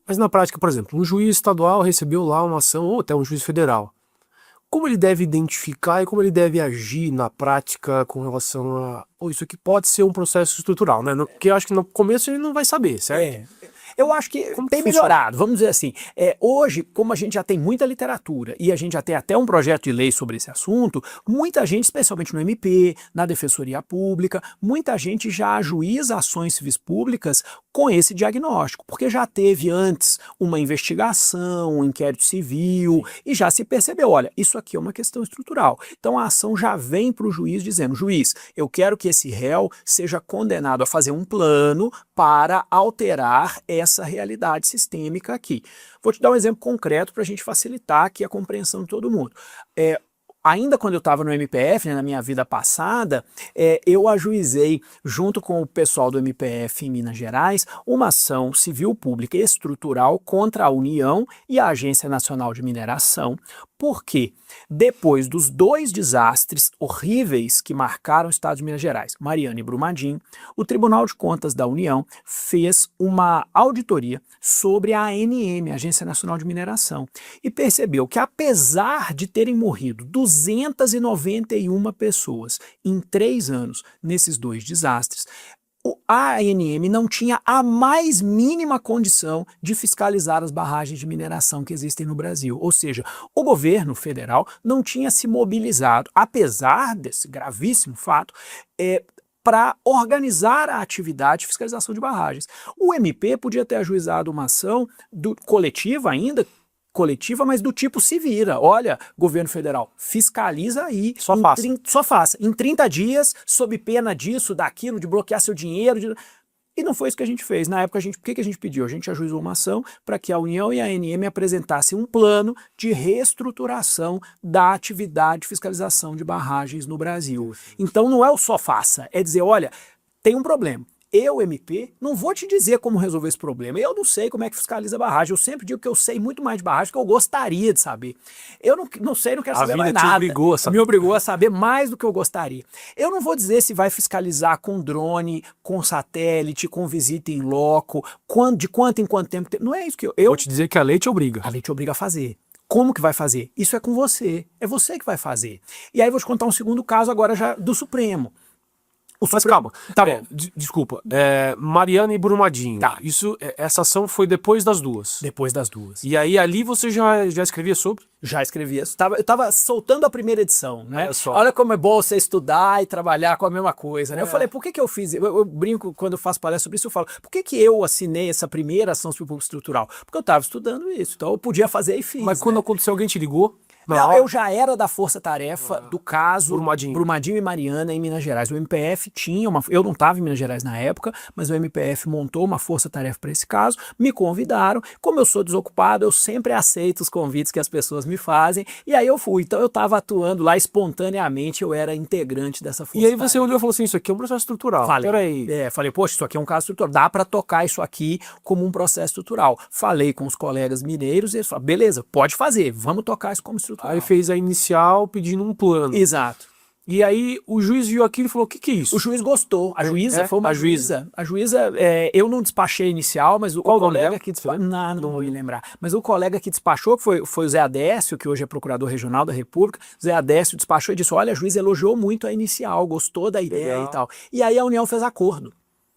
Mas na prática, por exemplo, um juiz estadual recebeu lá uma ação, ou até um juiz federal. Como ele deve identificar e como ele deve agir na prática com relação a... Ou isso aqui pode ser um processo estrutural, né? Porque eu acho que no começo ele não vai saber, certo? Eu acho que Como que tem funciona? melhorado, vamos dizer assim. Hoje, como a gente já tem muita literatura e a gente já tem até um projeto de lei sobre esse assunto, muita gente, especialmente no MP, na Defensoria Pública, muita gente já ajuiza ações civis públicas com esse diagnóstico, porque já teve antes uma investigação, um inquérito civil, e já se percebeu, olha, isso aqui é uma questão estrutural. Então a ação já vem para o juiz dizendo, juiz, eu quero que esse réu seja condenado a fazer um plano para alterar essa realidade sistêmica aqui. Vou te dar um exemplo concreto para a gente facilitar aqui a compreensão de todo mundo. Ainda quando eu estava no MPF, né, na minha vida passada, eu ajuizei, junto com o pessoal do MPF em Minas Gerais, uma ação civil pública estrutural contra a União e a Agência Nacional de Mineração, porque depois dos dois desastres horríveis que marcaram o estado de Minas Gerais, Mariana e Brumadinho, o Tribunal de Contas da União fez uma auditoria sobre a ANM, Agência Nacional de Mineração, e percebeu que apesar de terem morrido 291 pessoas em 3 anos nesses dois desastres, a ANM não tinha a mais mínima condição de fiscalizar as barragens de mineração que existem no Brasil. Ou seja, o governo federal não tinha se mobilizado, apesar desse gravíssimo fato, para organizar a atividade de fiscalização de barragens. O MP podia ter ajuizado uma ação coletiva ainda, mas do tipo se vira. Olha, governo federal, fiscaliza aí. Só faça. Só faça. Em 30 dias, sob pena disso, daquilo, de bloquear seu dinheiro. E não foi isso que a gente fez. Na época, o que a gente pediu? A gente ajuizou uma ação para que a União e a ANM apresentassem um plano de reestruturação da atividade de fiscalização de barragens no Brasil. Então não é o só faça, é dizer, olha, tem um problema. Eu, MP, não vou te dizer como resolver esse problema. Eu não sei como é que fiscaliza barragem. Eu sempre digo que eu sei muito mais de barragem que eu gostaria de saber. Eu não sei, não quero saber mais nada. Me obrigou a saber mais do que eu gostaria. Eu não vou dizer se vai fiscalizar com drone, com satélite, com visita em loco, de quanto em quanto tempo. Não é isso que eu... Vou te dizer que a lei te obriga. A lei te obriga a fazer. Como que vai fazer? Isso é com você. É você que vai fazer. E aí eu vou te contar um segundo caso agora já do Supremo. Mas calma, tá bom. Desculpa, Mariana e Brumadinho, tá. Essa ação foi depois das duas? Depois das duas. E aí ali você já escrevia sobre? Já escrevia. Eu estava soltando a primeira edição, né? Olha Olha como é bom você estudar e trabalhar com a mesma coisa, né? Eu falei, por que eu fiz? Eu brinco quando eu faço palestra sobre isso, eu falo, por que eu assinei essa primeira ação civil pública estrutural? Porque eu estava estudando isso, então eu podia fazer e fiz. Mas quando aconteceu, alguém te ligou? Não, eu já era da força-tarefa do caso Brumadinho e Mariana em Minas Gerais. O MPF tinha eu não estava em Minas Gerais na época, mas o MPF montou uma força-tarefa para esse caso, me convidaram. Como eu sou desocupado, eu sempre aceito os convites que as pessoas me fazem, e aí eu fui. Então eu estava atuando lá espontaneamente, eu era integrante dessa força-tarefa. E aí você olhou e falou assim, isso aqui é um processo estrutural. Falei, poxa, isso aqui é um caso estrutural, dá para tocar isso aqui como um processo estrutural. Falei com os colegas mineiros e eles falaram, beleza, pode fazer, vamos tocar isso como estrutural. Aí fez a inicial pedindo um plano. Exato. E aí o juiz viu aquilo e falou, o que é isso? O juiz gostou. A juíza foi uma juíza. A juíza, eu não despachei a inicial, mas Qual o colega que despachou... Não vou me lembrar. Mas o colega que despachou, que foi o Zé Adécio, que hoje é procurador regional da República, o Zé Adécio despachou e disse, olha, a juíza elogiou muito a inicial, gostou da ideia e tal. E aí a União fez acordo.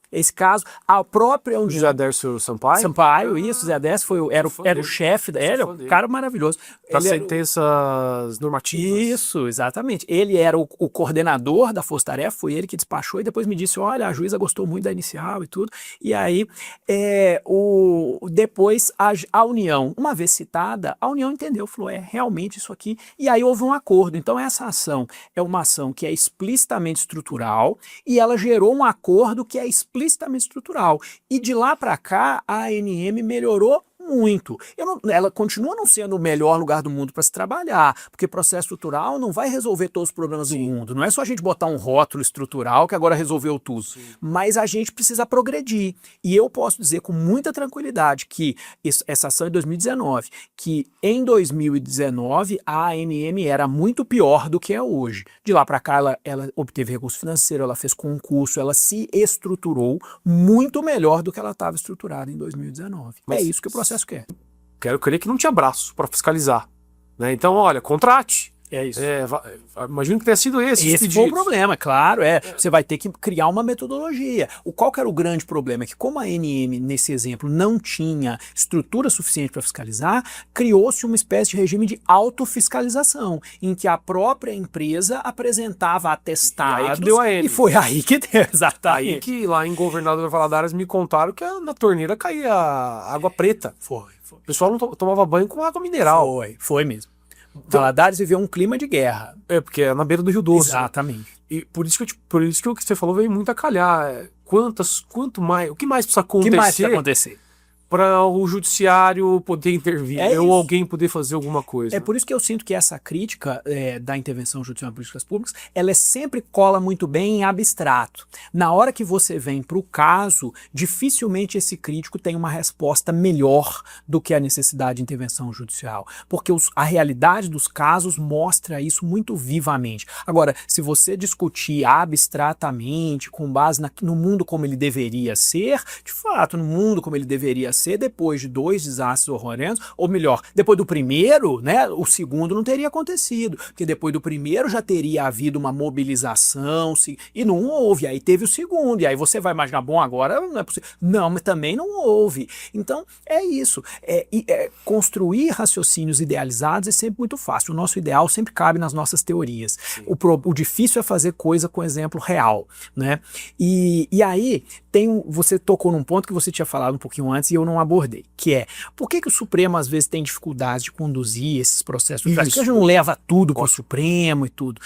Esse caso, a própria União... José Adércio Sampaio? Sampaio, isso, Zé Adécio era o chefe, ele é um cara maravilhoso. Das sentenças normativas. Isso, exatamente. Ele era o coordenador da força-tarefa, foi ele que despachou e depois me disse, olha, a juíza gostou muito da inicial e tudo. E aí, depois a União, uma vez citada, a União entendeu, falou, realmente isso aqui. E aí houve um acordo. Então essa ação é uma ação que é explicitamente estrutural e ela gerou um acordo que é explicitamente estrutural. E de lá para cá, a ANM melhorou muito. Ela continua não sendo o melhor lugar do mundo para se trabalhar, porque processo estrutural não vai resolver todos os problemas do mundo. Não é só a gente botar um rótulo estrutural que agora resolveu tudo. Sim. Mas a gente precisa progredir. E eu posso dizer com muita tranquilidade que essa ação é de 2019, que em 2019 a ANM era muito pior do que é hoje. De lá para cá ela obteve recurso financeiro, ela fez concurso, ela se estruturou muito melhor do que ela estava estruturada em 2019. É isso que o processo acontece o quê? Quero crer que não tinha braço para fiscalizar. Né? Então, olha, contrate. É isso. Imagino que tenha sido esse Esse foi o problema, claro, Você vai ter que criar uma metodologia. Qual que era o grande problema? É que como a NM, nesse exemplo, não tinha estrutura suficiente para fiscalizar, criou-se uma espécie de regime de autofiscalização, em que a própria empresa apresentava atestados. E aí que deu a N. E foi aí que deu, exatamente. Aí que lá em Governador Valadares me contaram que na torneira caía água preta. Foi. O pessoal não tomava banho com água mineral. Foi mesmo. Valadares viveu um clima de guerra. Porque é na beira do Rio Doce. Exatamente. E por isso que o que você falou veio muito a calhar. Quanto mais, o que mais precisa O que mais precisa acontecer? Para o judiciário poder intervir, ou alguém poder fazer alguma coisa. É por isso que eu sinto que essa crítica da intervenção judicial em políticas públicas, ela sempre cola muito bem em abstrato. Na hora que você vem para o caso, dificilmente esse crítico tem uma resposta melhor do que a necessidade de intervenção judicial, porque a realidade dos casos mostra isso muito vivamente. Agora, se você discutir abstratamente, com base no mundo como ele deveria ser, de fato, no mundo como ele deveria ser, depois de 2 desastres horrorosos, ou melhor, depois do primeiro, né, o segundo não teria acontecido, porque depois do primeiro já teria havido uma mobilização, e não houve, aí teve o segundo, e aí você vai imaginar, bom, agora não é possível. Não, mas também não houve. Então, é isso. Construir raciocínios idealizados é sempre muito fácil. O nosso ideal sempre cabe nas nossas teorias. O difícil é fazer coisa com exemplo real, né? E aí, você tocou num ponto que você tinha falado um pouquinho antes e eu não abordei, que é, por que o Supremo às vezes tem dificuldade de conduzir esses processos? Porque a gente não leva tudo para o Supremo e tudo.